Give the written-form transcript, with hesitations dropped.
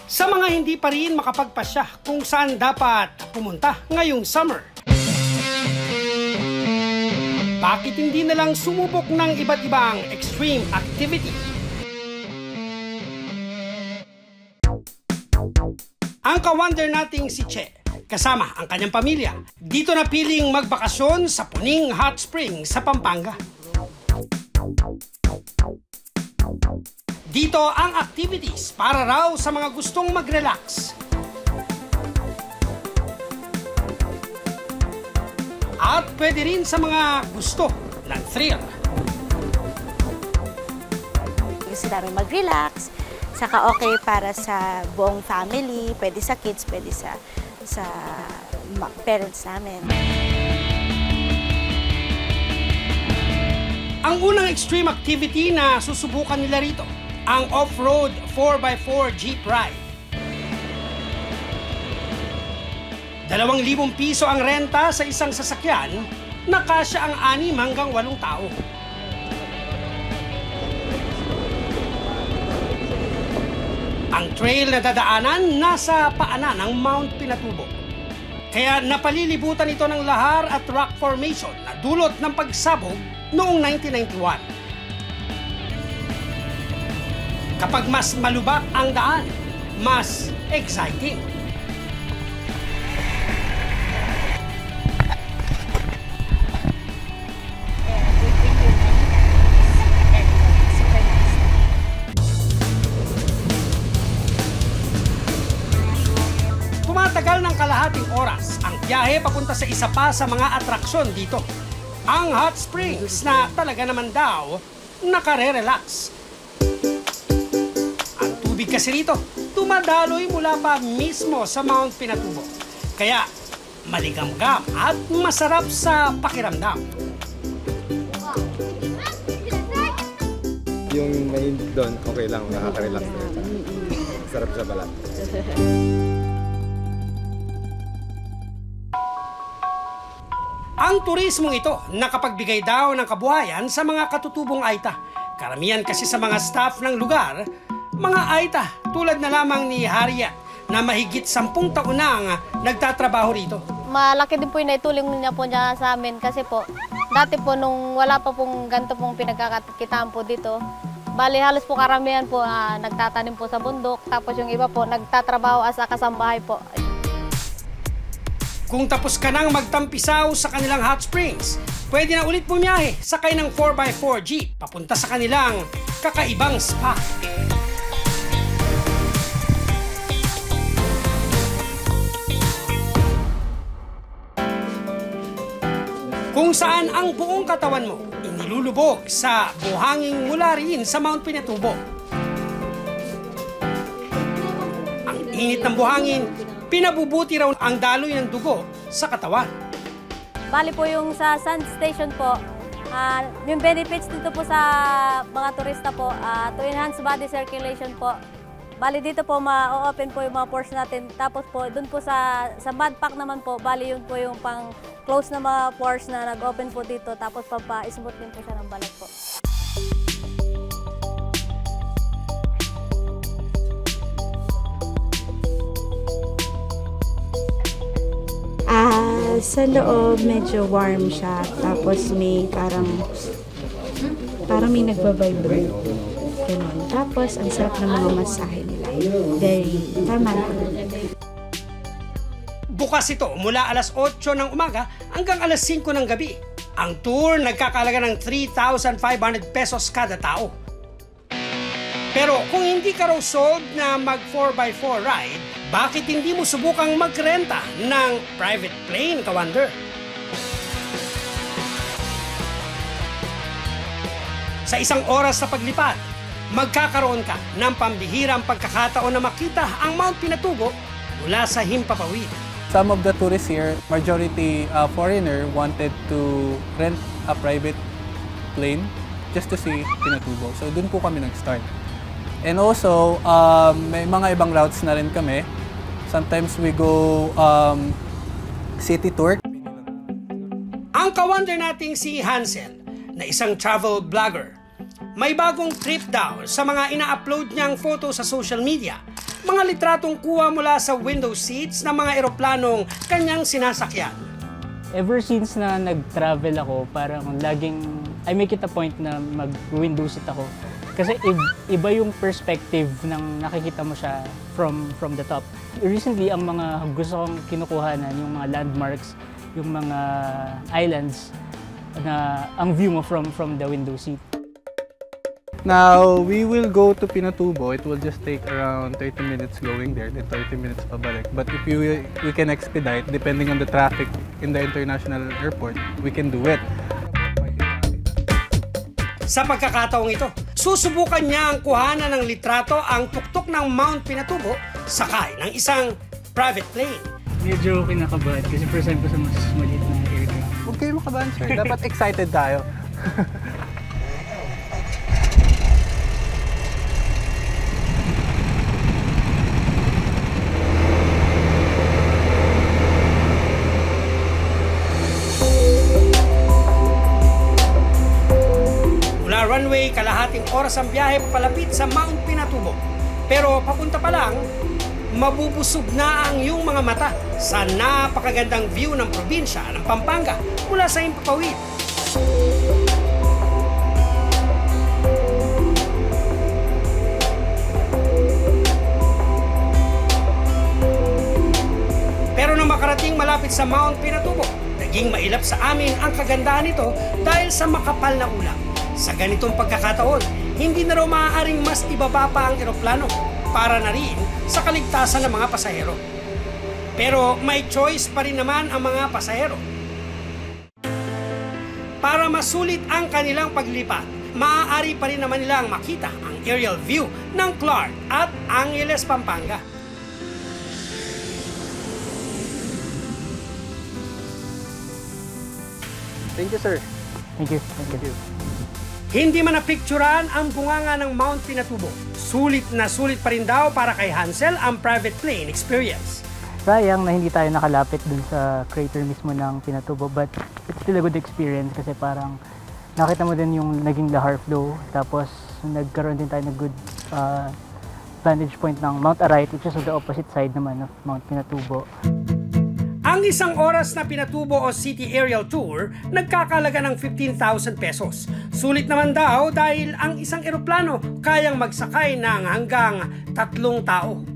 Sa mga hindi pa rin makapagpasya kung saan dapat pumunta ngayong summer. Bakit hindi na lang sumubok ng iba't ibang extreme activity? Ang ka-wonder nating si Che, kasama ang kanyang pamilya, dito na piling magbakasyon sa Puning Hot Spring sa Pampanga. Dito ang activities para raw sa mga gustong mag-relax. At pwede rin sa mga gusto ng thrill. Gusto namin mag-relax, saka okay para sa buong family, pwede sa kids, pwede sa parents namin. Ang unang extreme activity na susubukan nila rito, ang off-road 4x4 jeep ride. 2,000 piso ang renta sa isang sasakyan na kasya ang 6 hanggang 8 tao. Ang trail na dadaanan nasa paanan ng Mount Pinatubo. Kaya napalilibutan ito ng lahar at rock formation na dulot ng pagsabog noong 1991. Kapag mas malubak ang daan, mas exciting. Tumatagal ng kalahating oras ang biyahe papunta sa isa pa sa mga atraksyon dito. Ang hot springs na talaga naman daw nakare-relax. Ang tubig kasi rito, tumadaloy mula pa mismo sa Mount Pinatubo. Kaya maligamgam at masarap sa pakiramdam. Yung may doon, okay lang, nakaka-relax na ito. Sarap sa balat. Ang turismong ito nakapagbigay daw ng kabuhayan sa mga katutubong Aita. Karamihan kasi sa mga staff ng lugar, mga Aita tulad na lamang ni Harriet na mahigit 10 taon nang nagtatrabaho rito. Malaki din po yung naitulong niya po niya sa amin kasi po, dati po nung wala pa pong ganito pong pinagkakakitaan po dito, bali halos po karamihan po nagtatanim po sa bundok, tapos yung iba po nagtatrabaho as a kasambahay po. Kung tapos ka nang magtampisaw sa kanilang hot springs, pwede na ulit bumiyahe sakay ng 4x4 jeep papunta sa kanilang kakaibang spa. Kung saan ang buong katawan mo inilulubog sa buhangin mula rin sa Mount Pinatubo. Ang init ng buhangin, pinabubuti raw ang daloy ng dugo sa katawan. Bali po yung sa sand station po, yung benefits dito po sa mga turista po, to enhance body circulation po. Bali dito po ma-open po yung mga pores natin. Tapos po dun po sa mud pack naman po, bali yun po yung pang close na mga pores na nag-open po dito. Tapos pampa-smooth din po siya ng balat po. Sa loob medyo warm siya, tapos may parang may nagbabibrate. Ganun. Tapos ang sarap ng mga masahe nila. Very tama. Bukas ito mula alas 8 ng umaga hanggang alas 5 ng gabi. Ang tour nagkakalaga ng 3,500 pesos kada tao. Pero kung hindi ka raw sold na mag 4x4 ride, bakit hindi mo subukang magrenta ng private plane, ka-wonder? Sa isang oras sa paglipad, magkakaroon ka ng pambihirang pagkakataon na makita ang Mount Pinatubo mula sa himpapawid. Some of the tourists here, majority foreigner, wanted to rent a private plane just to see Pinatubo. So doon po kami nag-start. And also, may mga ibang routes na rin kami. Sometimes we go city tour. Ang ka-wonder nating si Hansel, na isang travel vlogger, may bagong trip daw sa mga ina-upload niyang photo sa social media mga litratong kuha mula sa window seats ng mga eroplanong kanyang sinasakyan. Ever since na nag-travel ako, parang laging I make it a point na mag-window seat ako. Kasi iba yung perspective ng nakikita mo siya from the top. Recently, ang mga gusto kong kinukuhanan, yung mga landmarks, yung mga islands, na ang view mo from the window seat. Now, we will go to Pinatubo. It will just take around 30 minutes going there, then 30 minutes pabalik. But if we can expedite, depending on the traffic in the international airport, we can do it. Sa pagkakataong ito, susubukan niya ang kuhanan ng litrato ang tuktok ng Mount Pinatubo sakay ng isang private plane. Medyo kinakabahan kasi first time ko sa mas maliit na aircraft. Huwag kayo makabahan, sir. Dapat excited tayo. Mula runway, kalahating oras ang biyahe papalapit sa Mount Pinatubo. Pero papunta pa lang, mabubusog na ang iyong mga mata sa napakagandang view ng probinsya ng Pampanga mula sa Himpapawid. Pero nang makarating malapit sa Mount Pinatubo, naging mailap sa amin ang kagandahan nito dahil sa makapal na ulap. Sa ganitong pagkakataon, hindi na raw maaaring mas ibaba pa ang eroplano para na rin sa kaligtasan ng mga pasahero. Pero may choice pa rin naman ang mga pasahero. Para masulit ang kanilang paglipat, maaari pa rin naman nilang makita ang aerial view ng Clark at Angeles, Pampanga. Thank you, sir. Thank you. Thank you. Hindi man napicturan ang bunganga ng Mount Pinatubo. Sulit na sulit pa rin daw para kay Hansel ang private plane experience. Sayang na hindi tayo nakalapit dun sa crater mismo ng Pinatubo, but it's still a good experience kasi parang nakita mo din yung naging lahar flow, tapos nagkaroon din tayo ng good vantage point ng Mount Arayat, which is on the opposite side naman of Mount Pinatubo. Ang isang oras na Pinatubo o City Aerial Tour nagkakalaga ng 15,000 pesos. Sulit naman daw dahil ang isang eroplano kayang magsakay ng hanggang 3 tao.